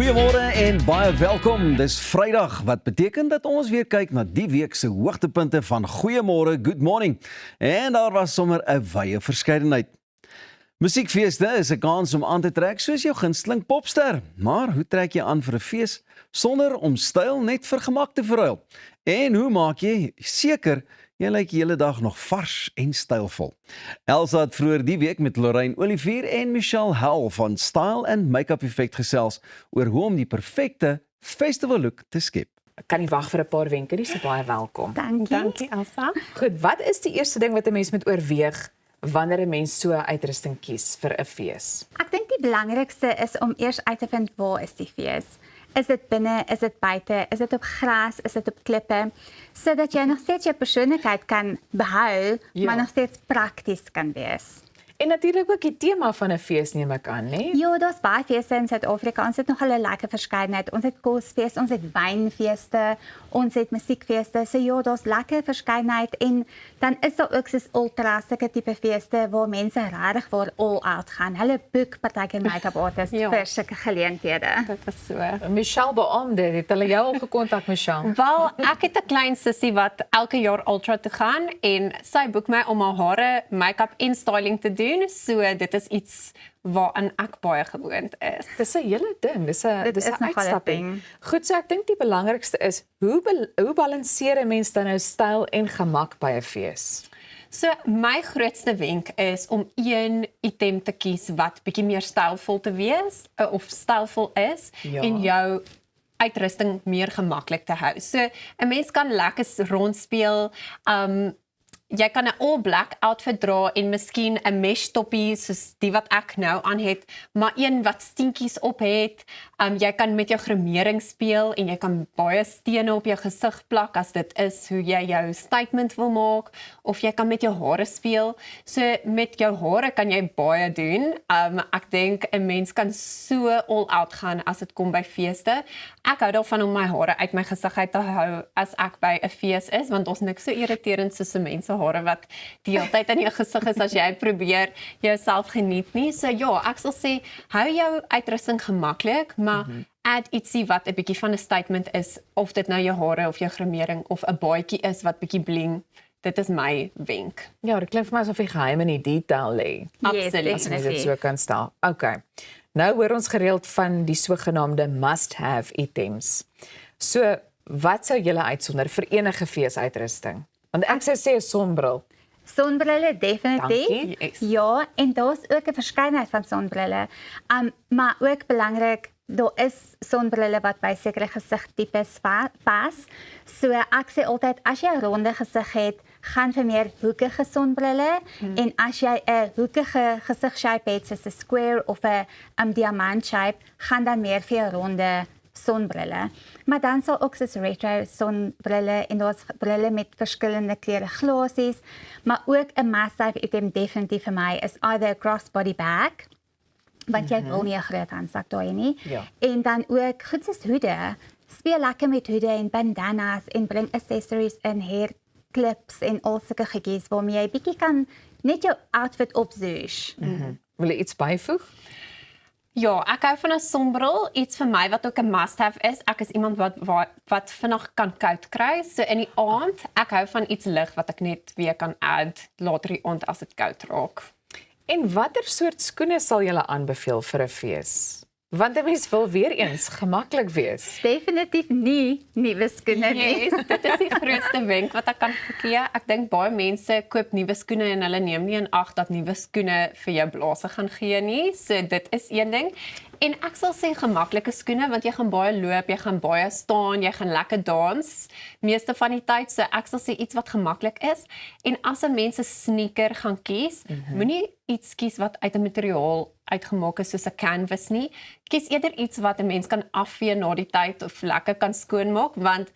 Goeiemôre en baie welkom. Dis Vrydag, wat beteken dat ons weer kyk na die week se hoogtepunte van Goeiemôre, Good Morning. En daar was sommer 'n wye verskeidenheid. Musiekfeeste is 'n kans om aan te trek soos jou gunsteling popster. Maar hoe trek jy aan vir 'n fees sonder om styl net vir gemak te verruil? En hoe maak jy seker jy lyk die hele dag nog vars en stylvol? Elsa het vroeër die week met Lorraine Olivier en Michelle Howell van Style and Makeup Effect gesels oor hoe om die perfekte festival look te skep. Ek kan nie wag vir 'n paar wenke nie, so baie welkom. Dankie Elsa. Goed, wat is die eerste ding wat 'n mens moet oorweeg wanneer 'n mens so 'n uitrusting kies vir 'n fees? Ek dink die belangrikste is om eers uit te vind waar is die fees. Is dit binne, is dit buite, is dit op gras, is dit op klippe, sodat jy nog steeds jou persoonlikheid kan behou, maar nog steeds prakties kan wees. En natuurlik ook die tema van 'n fees neem ek aan, né? Ja, daar's baie feeste in Suid-Afrika. Ons het nog 'n lekker verskeidenheid. Ons het kosfees, ons het wynfeeste, ons het musiekfeeste. So ja, daar's lekker verskeidenheid en dan is daar ook soos ultra sulke tipe feeste waar mense regtig vir all out gaan. Hulle boek partykeer make-up artists vir sulke geleenthede. Dit is so. Michelle beaamde, het hulle jou al gekontak, Michelle? Wel, ek het 'n klein sussie wat elke jaar ultra toe gaan en sy boek my om haar hare, make-up en styling te doen. So dit is iets waaraan ek baie gewoond is. Dis 'n hele ding, dis 'n nogal 'n uitstapping. ding. Goed, so ek dink die belangrikste is hoe balanseer 'n mens dan nou styl en gemak by 'n fees? So my grootste wenk is om een item te kies wat bietjie meer stylvol te wees of stylvol is en jou uitrusting meer gemaklik te hou. So 'n mens kan lekker rondspeel. Jy kan 'n all black outfit dra en miskien 'n mesh toppie soos die wat ek nou aan het, maar een wat steentjies op het. Jy kan met jou grimering speel en jy kan baie stene op jou gesig plak as dit is hoe jy jou statement wil maak, of jy kan met jou hare speel. So met jou hare kan jy baie doen. Ek dink 'n mens kan so all out gaan as dit kom by feeste. Ek hou daarvan om my hare uit my gesig uit te hou as ek by 'n fees is, want ons niks so irriterend soos 'n mens se hare wat die hele tyd in jou gesig is as jy probeer jouself geniet nie. So ja, ek sal sê hou jou uitrusting gemaklik, maar add ietsie wat 'n bietjie van 'n statement is, of dit nou jou hare of jou grimering of 'n baadjie is wat bietjie bling. Dit is my wenk. Ja, dit klink vir my asof die geheim in die detail lê. Absoluut. As mens dit so kan stel. Okay. Nou hoor ons gereeld van die sogenaamde must-have items. So, wat sou julle uitsonder vir enige feesuitrusting? Want ek sou sê 'n sonbril. Sonbrille definitief. Dankie. Yes. Ja, en daar's ook 'n verskeidenheid van sonbrille. Maar ook belangrik, daar is sonbrille wat by sekere gesigtipes pas. So ek sê altyd as jy 'n ronde gesig het, gaan vir meer hoekige sonbrille en as jy 'n hoekige gesigshape het soos 'n square of 'n diamant shape, gaan dan meer vir 'n ronde sonbrille. Maar dan sal ook soos retro sonbrille en daar's brille met verskillende kleure glasies, maar ook 'n must-have item definitief vir my is either a crossbody bag, want jy wil nie 'n groot handsak daai nie. Ja. En dan ook goed soos hoede. Speel lekker met hoede en bandanas en bring accessories in, hair clips en al sulke goedjies waarmee jy bietjie kan net jou outfit opzoos. Wil jy iets byvoeg? Ja, ek hou van 'n sonbril, iets vir my wat ook 'n must-have is. Ek is iemand wat vinnig kan koud kry, so in die aand, ek hou van iets lig wat ek net weer kan add later die aand as dit koud raak. En watter soort skoene sal julle aanbeveel vir 'n fees? Want 'n mens wil weer eens gemaklik wees. Definitief nie nuwe skoene nie. Yes, dit is die grootste wenk wat ek kan gee. Ek dink baie mense koop nuwe skoene en hulle neem nie in ag dat nuwe skoene vir jou blaase gaan gee nie. So dit is een ding. En ek sal sê gemaklike skoene, want jy gaan baie loop, jy gaan baie staan, jy gaan lekker dans meeste van die tyd. So ek sal sê iets wat gemaklik is. En as 'n mens 'n sneaker gaan kies, moenie iets kies wat uit 'n materiaal uitgemaak is soos 'n canvas nie. Kies eerder iets wat 'n mens kan afvee na die tyd of lekker kan skoonmaak, want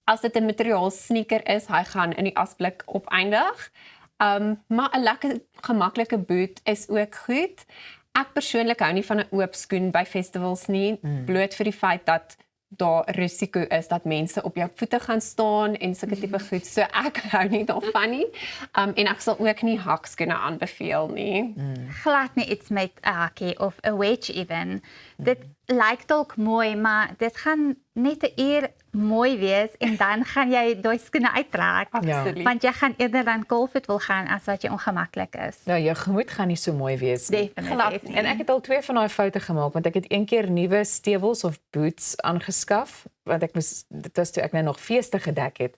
as dit 'n materiaal sneaker is, hy gaan in die asblik opeindig. Maar 'n lekker gemaklike boot is ook goed. Ek persoonlik hou nie van 'n oop skoen by festivals nie, bloot vir die feit dat daar risiko is dat mense op jou voete gaan staan en sulke tipe goed. So ek hou nie daarvan nie. En ek sal ook nie hakskoene aanbeveel nie. Glad nie iets met 'n hakkie of 'n wedge even. Dit lyk dalk mooi, maar dit gaan net 'n uur mooi wees en dan gaan jy daai skoene uittrek. Absoluut. Want jy gaan eerder dan Coldfoot wil gaan as wat jy ongemaklik is. Nou, jou gemoed gaan nie so mooi wees nie. Definitief. En ek het al 2 van daai foute gemaak want ek het een keer nuwe stewels of boots aangeskaf want dit was toe ek nou nog feeste gedek het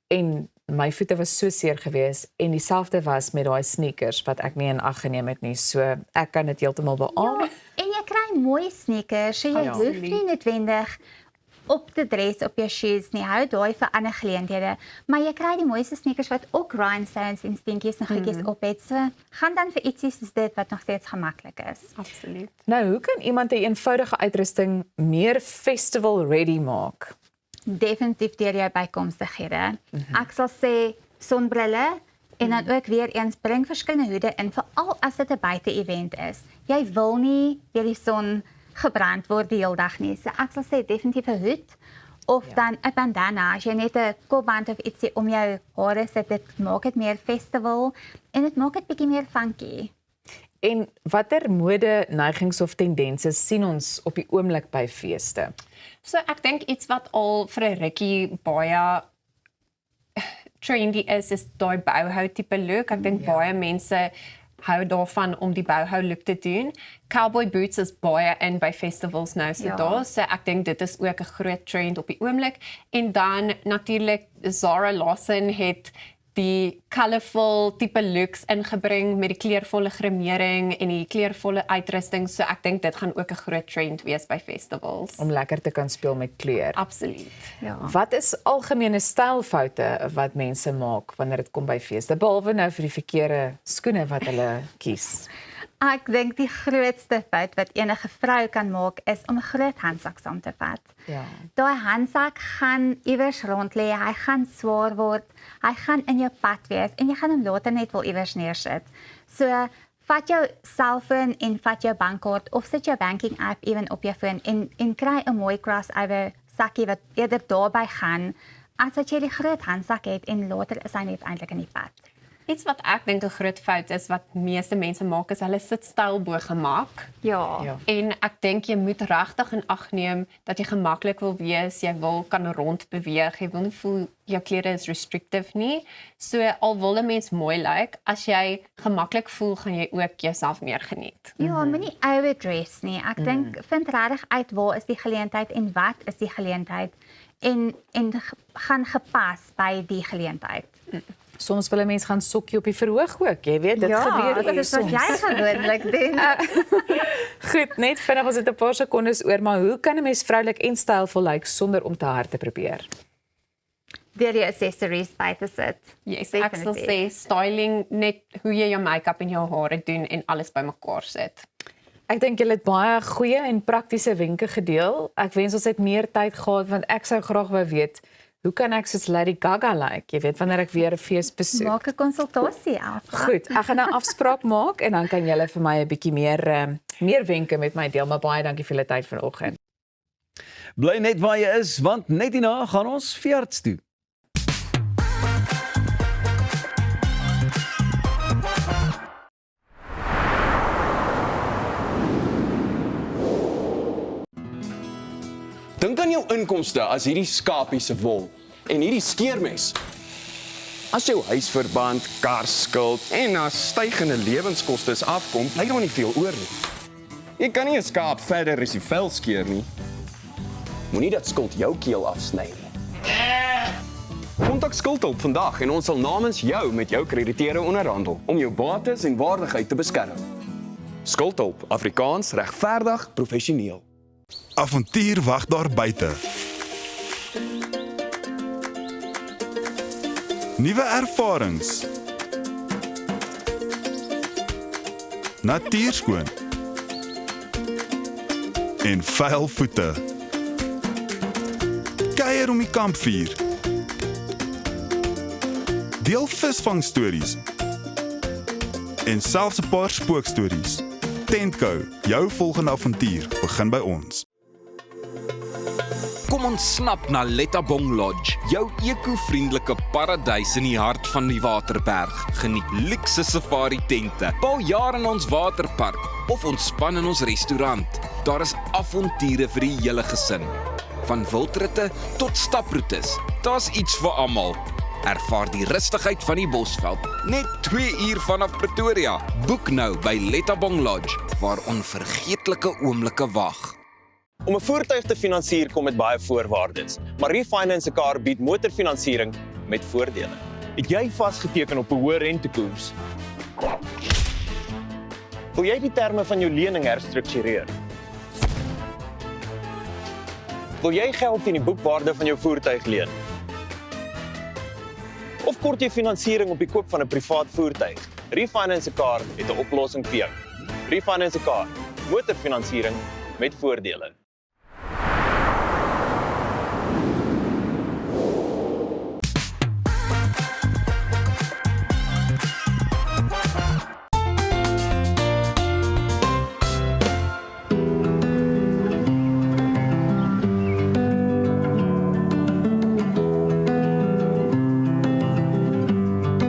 en my voete was so seer gewees en dieselfde was met daai sneakers wat ek nie in ag geneem het nie. So ek kan dit heeltemal beamoen. Ja, en jy kry mooi sneakers, so jy hoef nie noodwendig op te dress op jou shoes nie. Hou daai vir ander geleenthede, maar jy kry die mooiste sneakers wat ook rhinestones en stinkies en goedjies op het. So gaan dan vir ietsie soos dit wat nog steeds gemaklik is. Absoluut. Nou, hoe kan iemand 'n eenvoudige uitrusting meer festival ready maak? Definitief deur jou bykomstighede. Ek sal sê sonbrille en dan ook weer eens bring verskillende hoede in, veral as dit 'n buite-event is. Jy wil nie deur die son gebrand word die hele dag nie. So ek sal sê definitief 'n hoed of dan 'n bandana. As jy net 'n kopband of ietsie om jou hare sit, dit maak dit meer festival en dit maak dit bietjie meer funky. En watter mode neigings of tendense sien ons op die oomblik by feeste? So ek dink iets wat al vir 'n rukkie baie trendy is daai bouhou tipe look. Ek dink baie mense hou daarvan om die bouhou look te doen. Cowboy boots is baie in by festivals nou so daar. So ek dink dit is ook 'n groot trend op die oomblik. En dan natuurlik Zara Lawson het die colorful tipe looks ingebring met die kleurvolle grimering en die kleurvolle uitrusting. So ek dink dit gaan ook 'n groot trend wees by festivals. Om lekker te kan speel met kleur. Absoluut. Ja. Wat is algemene stylfoute wat mense maak wanneer dit kom by feeste, behalwe nou vir die verkeerde skoene wat hulle kies? Ek dink die grootste fout wat enige vrou kan maak is om 'n groot handsak saam te vat. Ja. Daai handsak gaan iewers rond lê, hy gaan swaar word, hy gaan in jou pad wees en jy gaan hom later net wil iewers neersit. So vat jou selfoon en vat jou bankkaart of sit jou banking app ewen op jou foon en kry 'n mooi crossover sakkie wat eerder daarby gaan as wat jy die groot handsak het en later is hy net eintlik in die pad. Iets wat ek dink 'n groot fout is wat meeste mense maak is hulle sit styl bo gemak. Ja. En ek dink jy moet regtig in ag neem dat jy gemaklik wil wees, jy wil kan rond beweeg, jy wil nie voel jou klere is restrictive nie. So al wil 'n mens mooi lyk, as jy gemaklik voel, gaan jy ook jouself meer geniet. Ja, moenie overdress nie. Ek dink vind regtig uit waar is die geleentheid en wat is die geleentheid en gaan gepas by die geleentheid. Soms wil 'n mens gaan sokkie op die verhoog ook, jy weet, dit gebeur dit is soms. wat jy gewoonlik doen. Goed, net vinnig ons het 'n paar sekondes oor, maar hoe kan 'n mens vroulik en stylvol lyk sonder om te hard te probeer? Deur jou accessories by te sit. Yes, ek sal sê styling, net hoe jy jou make-up en jou hare doen en alles bymekaar sit. Ek dink julle het baie goeie en praktiese wenke gedeel. Ek wens ons het meer tyd gehad want ek sou graag wou weet hoe kan ek soos Lady Gaga lyk? Jy weet wanneer ek weer 'n fees besoek. Maak 'n konsultasie af. Goed, ek gaan 'n afspraak maak en dan kan julle vir my 'n bietjie meer wenke met my deel, maar baie dankie vir julle tyd vanoggend. Bly net waar jy is, want net hierna gaan ons veearts toe. Dink aan jou inkomste as hierdie skapie se wol en hierdie skeermes. As jou huisverband, karskuld en as stygende lewenskoste afkom, bly daar nie veel oor nie. Jy kan nie 'n skaap verder as die vel skeer nie. Moenie dat skuld jou keel afsny nie. Kontak Skuldhulp vandag en ons sal namens jou met jou krediteure onderhandel om jou bates en waardigheid te beskerm. Skuldhulp, Afrikaans, regverdig, professioneel. Avontuur wag daar buite. Nuwe ervarings. Natuurskoon. En vuil voete. Kuier om die kampvuur. Deel visvangstories. En selfs 'n paar spookstories. Tentco, jou volgende avontuur begin by ons. Kom ontsnap na Lettabong Lodge, jou eko-vriendelike paradys in die hart van die Waterberg. Geniet luukse safari tente, bou jaar in ons waterpark of ontspan in ons restaurant. Daar is avonture vir die hele gesin. Van wildritte tot staproetes, daar's iets vir almal. Ervaar die rustigheid van die Bosveld, net 2 uur vanaf Pretoria. Boek nou by Lettabong Lodge, waar onvergeetlike oomblikke wag. Om 'n voertuig te finansier kom met baie voorwaardes, maar Refinance 'n Car bied motorfinansiering met voordele. Het jy vasgeteken op 'n hoë rentekoers? Wil jy die terme van jou lening herstruktureer? Wil jy geld teen die boekwaarde van jou voertuig leen? Of kort jy finansiering op die koop van 'n privaat voertuig? Refinance 'n Car het 'n oplossing vir jou. Refinance 'n Car, motorfinansiering met voordele.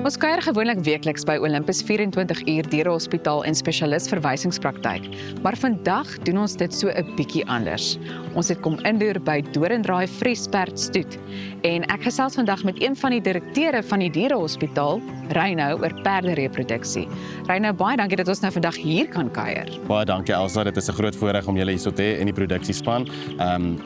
Ons kuier gewoonlik weekliks by Olympus 24 uur dierehospitaal en spesialis verwysingspraktyk, maar vandag doen ons dit so 'n bietjie anders. Ons het kom indoor by Dorendraai Vriesperd Stoet en ek gesels vandag met een van die direkteure van die dierehospitaal, Reynou, oor perdereproduksie. Reynou, baie dankie dat ons nou vandag hier kan kuier. Baie dankie Elsa, dit is 'n groot voorreg om julle hier so te hê in die produksiespan.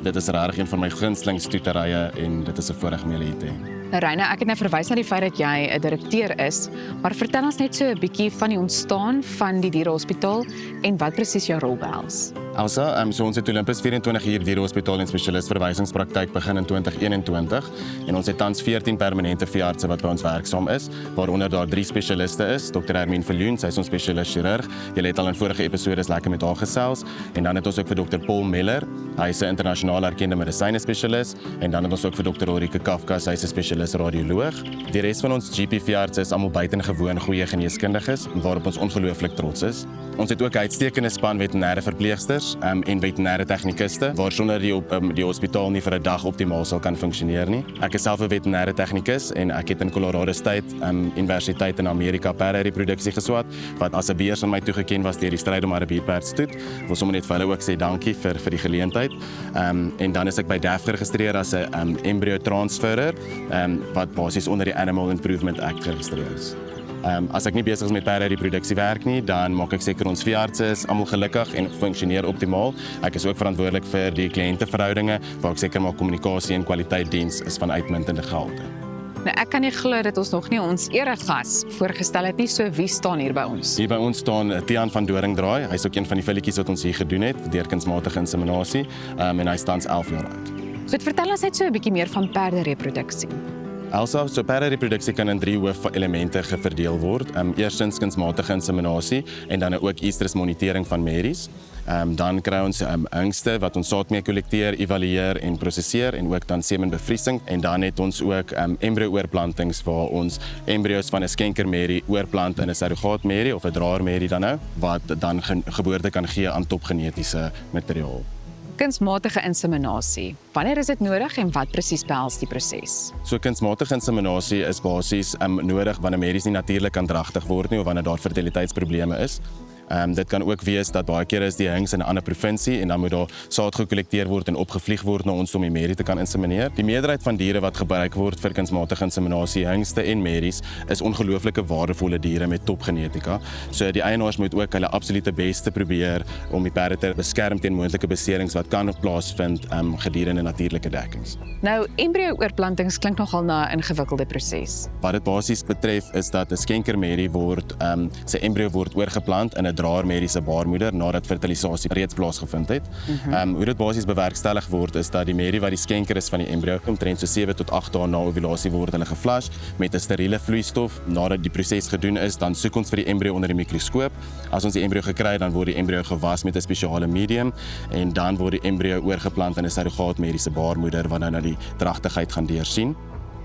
Dit is regtig een van my gunsteling stoeterye en dit is 'n voorreg om julle hier te hê. Reynou, ek het nou verwys na die feit dat jy 'n direkteur is, maar vertel ons net so 'n bietjie van die ontstaan van die dierehospitaal en wat presies jou rol behels. Elsa, so ons het Olympus 24 uur dierehospitaal en spesialis verwysingspraktyk begin in 2021 en ons het tans 14 permanente veeartse wat by ons werksaam is, waaronder daar 3 spesialiste is, Dr. Hermine Viljoen, sy is ons spesialis chirurg. Julle het al in vorige episodes lekker met haar gesels en dan het ons ook vir Dr. Paul Miller, hy is 'n internasionaal erkende medisyne spesialis en dan het ons ook vir Dr. Ulrike Kafka, sy is 'n spesialis radioloog. Die res van ons GP veeartse is almal buitengewoon goeie geneeskundiges waarop ons ongelooflik trots is. Ons het ook 'n uitstekende span veterinêre verpleegsters en veterinêre tegnikuste, waarsonder die hospitaal nie vir 'n dag optimaal sal kan funksioneer nie. Ek is self 'n veterinêre tegnikus en ek het in Colorado State Universiteit in Amerika perdreproduksie geswat, wat as 'n beurs aan my toegeken was deur die stryd om Arabieperd te doen. Ek wil sommer net vir hulle ook sê dankie vir die geleentheid. En dan is ek by DAF geregistreer as 'n embryo transferer, wat basies onder die Animal Improvement Act geregistreer is. As ek nie besig is met perdreproduksie werk nie, dan maak ek seker ons veeartse is almal gelukkig en funksioneer optimaal. Ek is ook verantwoordelik vir die kliënteverhoudinge, waar ek seker maak kommunikasie en kwaliteitdiens is van uitmuntende gehalte. Nou, ek kan nie glo dat ons nog nie ons eregas voorgestel het nie, so wie staan hier by ons? Hier by ons staan Tiaan van Dorendraai, hy is ook een van die filletjies wat ons hier gedoen het, deur kunsmatige inseminasie, en hy staan 11 jaar oud. Goed, vertel ons net so 'n bietjie meer van perdereproduksie. Elsa, so perdereproduksie kan in 3 hoofelemente geverdeel word. Eerstens kunsmatige inseminasie en dan ook estrus monitering van merries. Dan kry ons hingste wat ons saad mee kollekteer, evalueer en prosesseer en ook dan semenbevriesing en dan het ons ook embryo-oorplantings waar ons embryos van 'n skenkermerrie oorplant in 'n surrogaatmerrie of 'n draermerrie dan nou wat dan geboorte kan gee aan topgenetiese materiaal. Kunsmatige inseminasie. Wanneer is dit nodig en wat presies behels die proses? So kunsmatige inseminasie is basies nodig wanneer merries nie natuurlik kan dragtig word nie of wanneer daar fertiliteitsprobleme is. Dit kan ook wees dat baie keer is die hings in 'n ander provinsie en dan moet daar saad gekollekteer word en opgevlieg word na ons om die merrie te kan insemineer. Die meerderheid van diere wat gebruik word vir kunsmatige inseminasie, hingste en merries, is ongelooflike waardevolle diere met topgenetika. So die eienaars moet ook hulle absolute beste probeer om die perde te beskerm teen moontlike beserings wat kan plaasvind gedurende natuurlike dekkings. Nou, embryo-oorplantings klink nogal na 'n ingewikkelde proses. Wat dit basies betref is dat 'n skenkermerrie word sy embryo word oorgeplant in 'n draermerrie se baarmoeder nadat fertilisasie reeds plaasgevind het. Hoe dit basies bewerkstellig word is dat die merrie wat die skenker is van die embryo omtrent so 7 tot 8 dae na ovulasie word hulle geflash met 'n steriele vloeistof. Nadat die proses gedoen is, dan soek ons vir die embryo onder die mikroskoop. As ons die embryo gekry het, dan word die embryo gewas met 'n spesiale medium en dan word die embryo oorgeplant in 'n surrogaatmerrie se baarmoeder wat nou na die dragtigheid gaan deursien.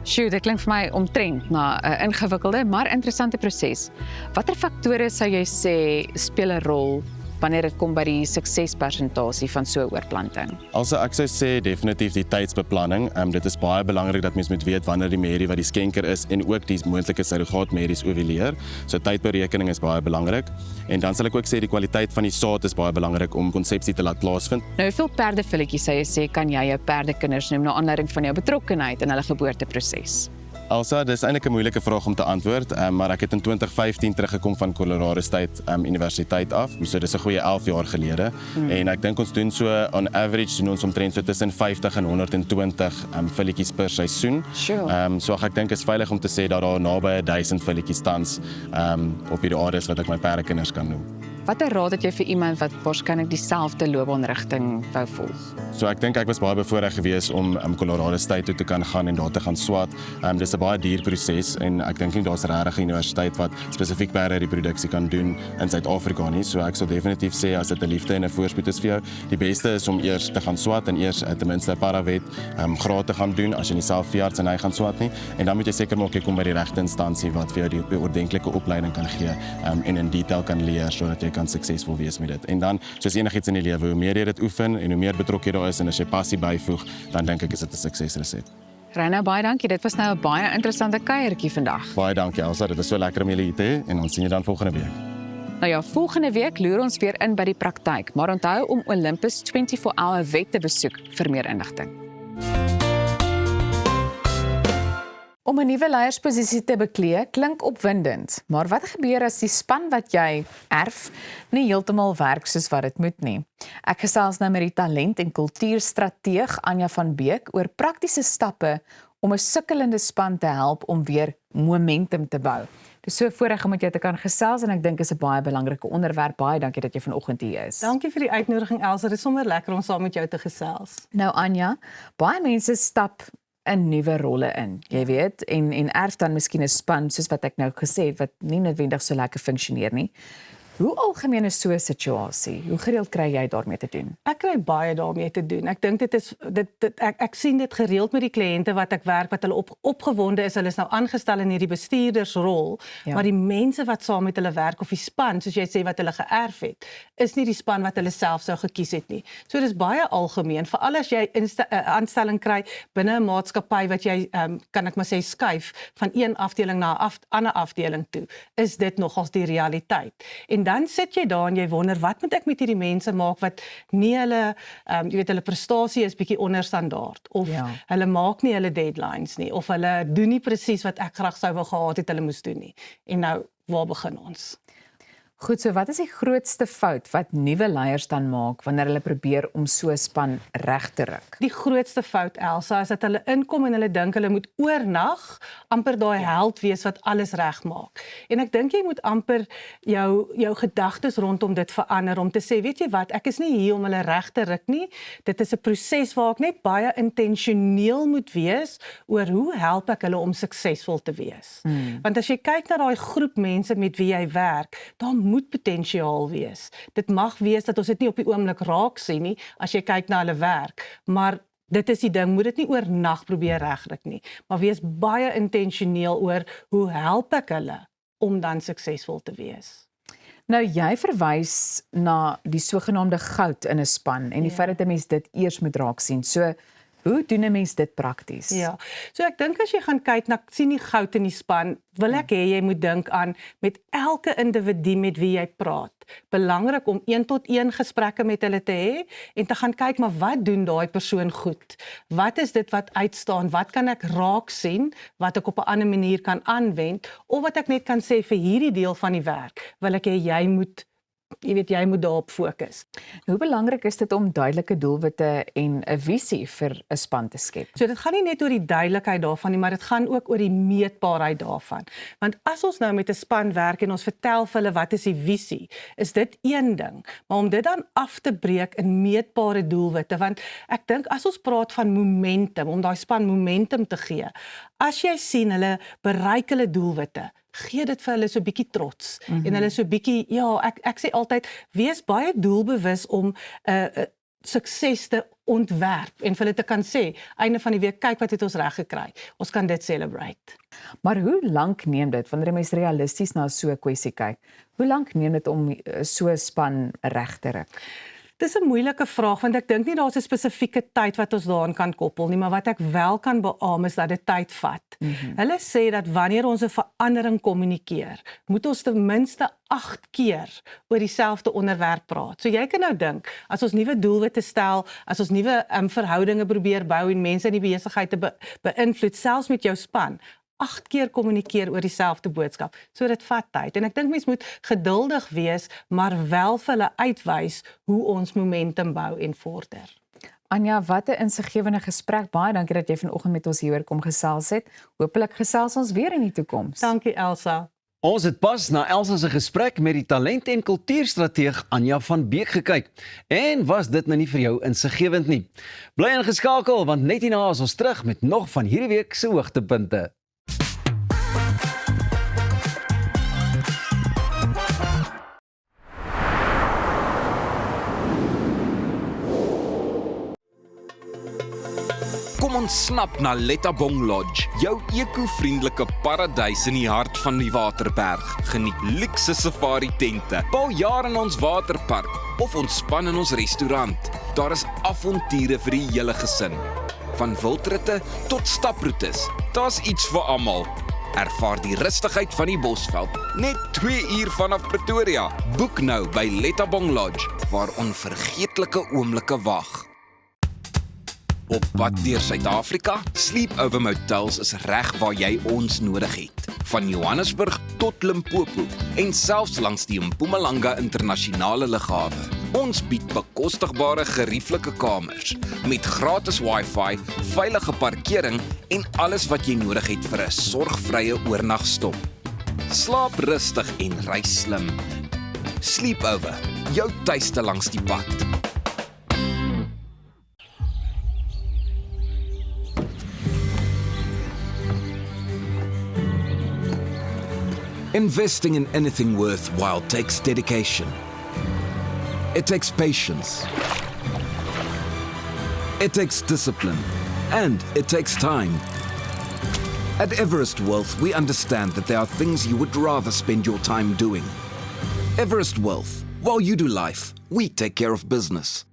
Sjoe, dit klink vir my omtrent na 'n ingewikkelde maar interessante proses. Watter faktore sou jy sê speel 'n rol wanneer dit kom by die suksespersentasie van so 'n oorplanting? Also ek sou sê definitief die tydsbeplanning. Dit is baie belangrik dat mens moet weet wanneer die merrie wat die skenker is en ook die moontlike surrogaatmerries ovuleer. So tydberekening is baie belangrik. En dan sal ek ook sê die kwaliteit van die saad is baie belangrik om konsepsie te laat plaasvind. Nou, hoeveel perdefilletjies sou jy sê kan jy jou perdekinders noem na aanleiding van jou betrokkenheid in hulle geboorteproses? Elsa, dis eintlik 'n moeilike vraag om te antwoord, maar ek het in 2015 teruggekom van Colorado State Universiteit af. So dis 'n goeie 11 jaar gelede. En ek dink ons doen so on average doen ons omtrent so tussen 50 en 120 filletjies per seisoen. Sure. So ek dink is veilig om te sê dat daar naby 1000 filletjies tans op hierdie areas wat ek my perdekinders kan noem. Watter raad het jy vir iemand wat waarskynlik dieselfde loopbaanrigting wou volg? So ek dink ek was baie bevoorreg geweest om Colorado State toe te kan gaan en daar te gaan swat. Dis 'n baie duur proses en ek dink nie daar's regtig 'n universiteit wat spesifiek perde reproduksie kan doen in Suid-Afrika nie. So ek sal definitief sê as dit 'n liefde en 'n voorspoed is vir jou, die beste is om eers te gaan swat en eers ten minste 'n parawet graad te gaan doen as jy nie self veearts en hy gaan swat nie. En dan moet jy seker maak jy kom by die regte instansie wat vir jou die ordentlike opleiding kan gee en in detail kan leer sodat jy kan suksesvol wees met dit. En dan, soos enigiets in die lewe, hoe meer jy dit oefen en hoe meer betrokke jy daar is en as jy passie byvoeg, dan dink ek is dit 'n suksesresep. Reina, baie dankie. Dit was nou 'n baie interessante kuiertjie vandag. Baie dankie Elsa, dit was so lekker om julle hier te hê en ons sien jou dan volgende week. Nou ja, volgende week loer ons weer in by die praktyk, maar onthou om Olympus 24-hour web te besoek vir meer inligting. Om 'n nuwe leiersposisie te beklee klink opwindend, maar wat gebeur as die span wat jy erf nie heeltemal werk soos wat dit moet nie? Ek gesels nou met die talent- en kultuurstrateeg Anja van Beek oor praktiese stappe om 'n sukkelende span te help om weer momentum te bou. Dis so voorreg om met jou te kan gesels en ek dink is 'n baie belangrike onderwerp. Baie dankie dat jy vanoggend hier is. Dankie vir die uitnodiging Elsa, dit is sommer lekker om saam met jou te gesels. Nou Anja, baie mense stap in nuwe rolle in, jy weet, en erf dan miskien 'n span soos wat ek nou gesê het wat nie noodwendig so lekker funksioneer nie. Hoe algemeen is so 'n situasie? Hoe gereeld kry jy daarmee te doen? Ek kry baie daarmee te doen. Ek dink dit is ek sien dit gereeld met die kliënte wat ek werk wat hulle opgewonde is. Hulle is nou aangestel in hierdie bestuurdersrol, Ja. maar die mense wat saam met hulle werk of die span, soos jy sê wat hulle geërf het, is nie die span wat hulle self sou gekies het nie. So dis baie algemeen, veral as jy 'n aanstelling kry binne 'n maatskappy wat jy kan ek maar sê skuif van een afdeling na 'n ander afdeling toe, is dit nogals die realiteit. En dan sit jy daar en jy wonder, wat moet ek met hierdie mense maak wat nie hulle, jy weet, hulle prestasie is bietjie onder standaard, of hulle maak nie hulle deadlines nie, of hulle doen nie presies wat ek graag sou wou gehad het hulle moes doen nie. En nou, waar begin ons? Goed, so wat is die grootste fout wat nuwe leiers dan maak wanneer hulle probeer om so 'n span reg te ruk? Die grootste fout, Elsa, is dat hulle inkom en hulle dink hulle moet oornag amper daai held wees wat alles regmaak. En ek dink jy moet amper jou gedagtes rondom dit verander om te sê, weet jy wat, ek is nie hier om hulle reg te ruk nie. Dit is 'n proses waar ek net baie intentioneel moet wees oor hoe help ek hulle om suksesvol te wees. Want as jy kyk na daai groep mense met wie jy werk, dan moet potensiaal wees. Dit mag wees dat ons dit nie op die oomblik raak sien nie, as jy kyk na hulle werk, maar dit is die ding, moet dit nie oornag probeer regryk nie, maar wees baie intentioneel oor hoe help ek hulle om dan suksesvol te wees. Nou jy verwys na die sogenaamde goud in 'n span en die feit dat 'n mens dit eers moet raak sien. So hoe doen 'n mens dit prakties? Ja, so ek dink as jy gaan kyk na sien die goud in die span, wil ek hê jy moet dink aan met elke individu met wie jy praat. Belangrik om 1-tot-1 gesprekke met hulle te hê en te gaan kyk, maar wat doen daai persoon goed? Wat is dit wat uitstaan? Wat kan ek raak sien wat ek op 'n ander manier kan aanwend, of wat ek net kan sê vir hierdie deel van die werk wil ek hê jy moet daarop fokus. Hoe belangrik is dit om duidelike doelwitte en 'n visie vir 'n span te skep? So dit gaan nie net oor die duidelikheid daarvan nie, maar dit gaan ook oor die meetbaarheid daarvan. Want as ons nou met 'n span werk en ons vertel vir hulle wat is die visie, is dit een ding, maar om dit dan af te breek in meetbare doelwitte, want ek dink as ons praat van momentum, om daai span momentum te gee, as jy sien hulle bereik hulle doelwitte, gee dit vir hulle so 'n bietjie trots en hulle so 'n bietjie, ek sê altyd, wees baie doelbewus om sukses te ontwerp en vir hulle te kan sê, einde van die week, kyk wat het ons reg gekry. Ons kan dit celebrate. Maar hoe lank neem dit, wanneer 'n mens realisties na so 'n kwessie kyk, hoe lank neem dit om so 'n span reg te ruk? Dis 'n moeilike vraag, want ek dink nie daar's 'n spesifieke tyd wat ons daaraan kan koppel nie, maar wat ek wel kan beamoen is dat dit tyd vat. Hulle sê dat wanneer ons 'n verandering kommunikeer, moet ons ten minste 8 keer oor dieselfde onderwerp praat. So jy kan nou dink, as ons nuwe doelwitte stel, as ons nuwe verhoudinge probeer bou en mense in die besigheid te beïnvloed, selfs met jou span, 8 keer kommunikeer oor dieselfde boodskap. So dit vat tyd. En ek dink mens moet geduldig wees, maar wel vir hulle uitwys hoe ons momentum bou en vorder. Anja, wat 'n insiggewende gesprek. Baie dankie dat jy vanoggend met ons hieroor kom gesels het. Hoopelik gesels ons weer in die toekoms. Dankie Elsa. Ons het pas na Elsa se gesprek met die talent- en kultuurstrateeg Anja van Beek gekyk. En was dit nou nie vir jou insiggewend nie? Bly ingeskakel, want net hierna is ons terug met nog van hierdie week se hoogtepunte. Kom ons snap na Lettabong Lodge, jou eco-vriendelike paradys in die hart van die Waterberg. Geniet luukse safari tente, bou jaar in ons waterpark of ontspan in ons restaurant. Daar is avonture vir die hele gesin. Van wildritte tot staproetes, daar's iets vir almal. Ervaar die rustigheid van die Bosveld, net 2 uur vanaf Pretoria. Boek nou by Lettabong Lodge, waar onvergeetlike oomblikke wag. Op pad deur Suid-Afrika, Sleepover Motels is reg waar jy ons nodig het. Van Johannesburg tot Limpopo en selfs langs die Mpumalanga internasionale lughawe. Ons bied bekostigbare gerieflike kamers met gratis Wi-Fi, veilige parkering en alles wat jy nodig het vir 'n sorgvrye oornagstop. Slaap rustig en reis slim. Sleepover, jou tuiste langs die pad. Investing in anything worthwhile takes dedication. It takes patience. It takes discipline. And it takes time. At Everest Wealth, we understand that there are things you would rather spend your time doing. Everest Wealth, while you do life, we take care of business.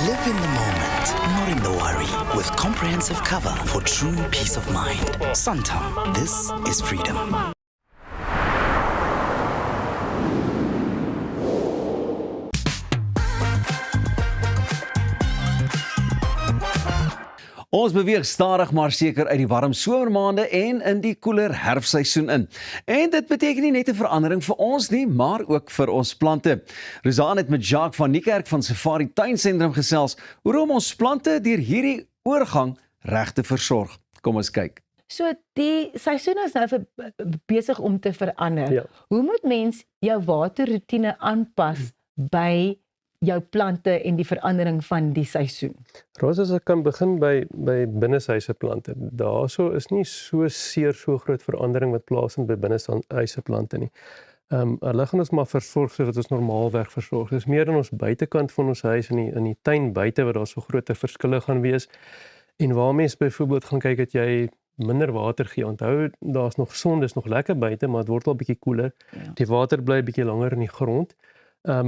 Live in the moment, not in the worry, with comprehensive cover for true peace of mind. Santam, this is freedom. Ons beweeg stadig maar seker uit die warm somermaande en in die koeler herfsseisoen in. En dit beteken nie net 'n verandering vir ons nie, maar ook vir ons plante. Rosanne het met Jacques van Niekerk van Safari Tuinsentrum gesels oor hoe om ons plante deur hierdie oorgang reg te versorg. Kom ons kyk. So die seisoen is nou besig om te verander. Ja. Hoe moet mens jou waterroetine aanpas by jou plante en die verandering van die seisoen? Rosa, as ek kan begin by binneshuise plante. Daarso is nie so groot verandering wat plaasvind by binneshuise plante nie. Hulle gaan ons maar versorg soos wat ons normaalweg versorg. Dis meer in ons buitekant van ons huis in die tuin buite waar daar so groter verskille gaan wees. En waar mens byvoorbeeld gaan kyk dat jy minder water gee. Onthou, daar's nog son, dis nog lekker buite, maar dit word al bietjie koeler. Ja. Die water bly bietjie langer in die grond.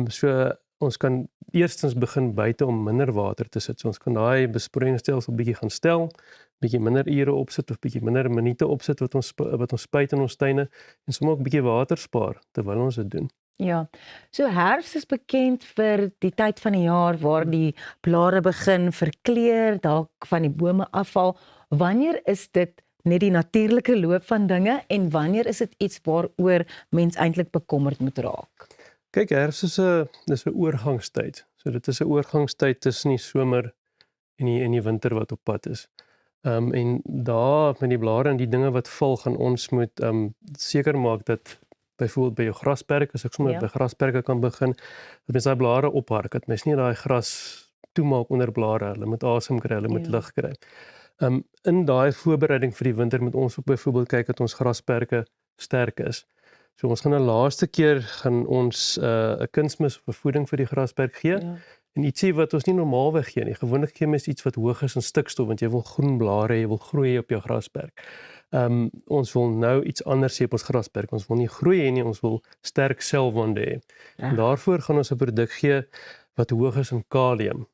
So ons kan eerstens begin buite om minder water te sit. So ons kan daai besproeiingsstelsel bietjie gaan stel, bietjie minder ure opsit of bietjie minder minute opsit wat ons spuit in ons tuine en soms ook bietjie water spaar terwyl ons dit doen. Ja, so herfs is bekend vir die tyd van die jaar waar die blare begin verkleur, dalk van die bome afval. Wanneer is dit net die natuurlike loop van dinge en wanneer is dit iets waaroor mens eintlik bekommerd moet raak? Kyk, herfs is 'n oorgangstyd. So dit is 'n oorgangstyd tussen die somer en die winter wat op pad is. En daar met die blare en die dinge wat val, gaan ons moet seker maak dat byvoorbeeld by jou grasperk, as ek sommer by grasperke kan begin, dat mens daai blare ophark, dat mens nie daai gras toemaak onder blare, hulle moet asem kry, hulle moet lig kry. In daai voorbereiding vir die winter moet ons ook byvoorbeeld kyk dat ons grasperke sterk is. So ons gaan 'n laaste keer gaan ons 'n kunsmis of 'n voeding vir die grasperk gee. En ietsie wat ons nie normaalweg gee nie. Gewoonlik gee mens iets wat hoog is in stikstof want jy wil groen blare, jy wil groei op jou grasperk. Ons wil nou iets anders hê op ons grasperk. Ons wil nie groei hê nie, ons wil sterk selwande hê. En daarvoor gaan ons 'n produk gee wat hoog is in kalium.